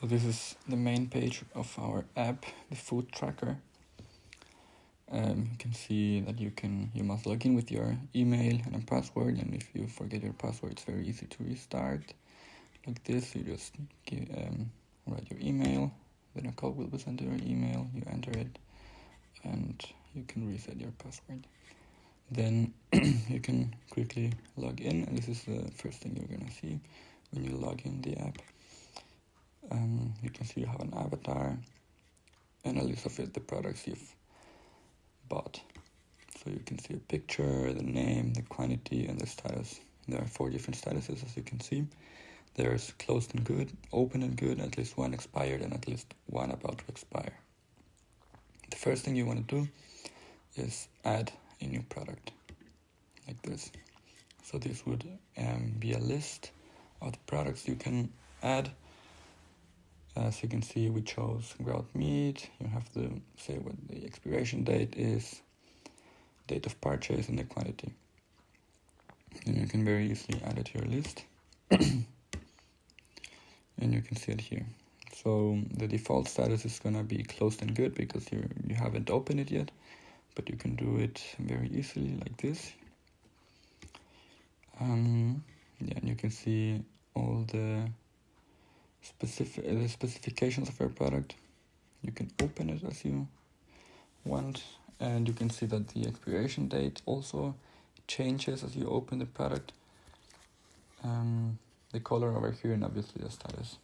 So this is the main page of our app, the food tracker. You can see that you must log in with your email and a password, and if you forget your password, it's very easy to restart. Like this, you just write your email, then a code will be sent to your email, you enter it, and you can reset your password. Then you can quickly log in, and this is the first thing you're gonna see when you log in the app. You can see you have an avatar and a list of the products you've bought. So you can see a picture, the name, the quantity, and the status. There are 4 different statuses, as you can see. There's closed and good, open and good, at least one expired, and at least one about to expire. The first thing you want to do is add a new product, like this. So this would be a list of the products you can add. As you can see, we chose ground meat. You have to say what the expiration date is, date of purchase, and the quantity. And you can very easily add it to your list. And you can see it here. So the default status is gonna be closed and good because you haven't opened it yet, but you can do it very easily like this. And you can see all the specifications of your product. You can open it as you want, and you can see that the expiration date also changes as you open the product. The color over here, and obviously the status.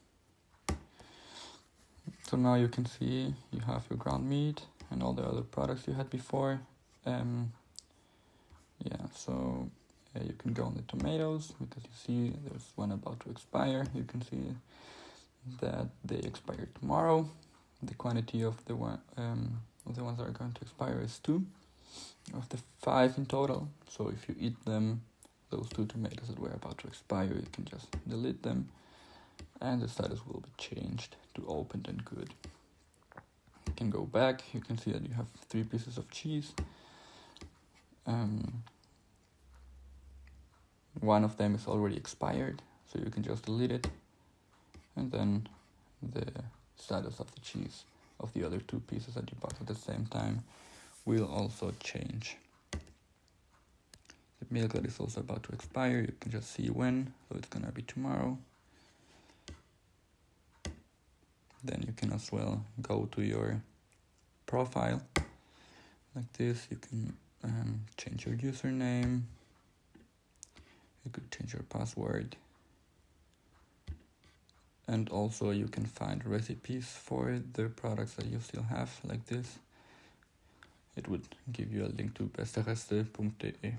So now you can see you have your ground meat and all the other products you had before. So you can go on the tomatoes because you see there's one about to expire. You can see that they expire tomorrow. The quantity of the ones that are going to expire is 2 of the 5 in total. So if you eat them, those 2 tomatoes that were about to expire, you can just delete them, and the status will be changed to opened and good. You can go back. You can see that you have 3 pieces of cheese. One of them is already expired, so you can just delete it, and then the status of the cheese of the other 2 pieces that you bought at the same time will also change. The milk that is also about to expire, you can just see when, so it's gonna be tomorrow. Then you can as well go to your profile like this. You can change your username, you could change your password, and also you can find recipes for the products that you still have like this. It would give you a link to bestereste.de.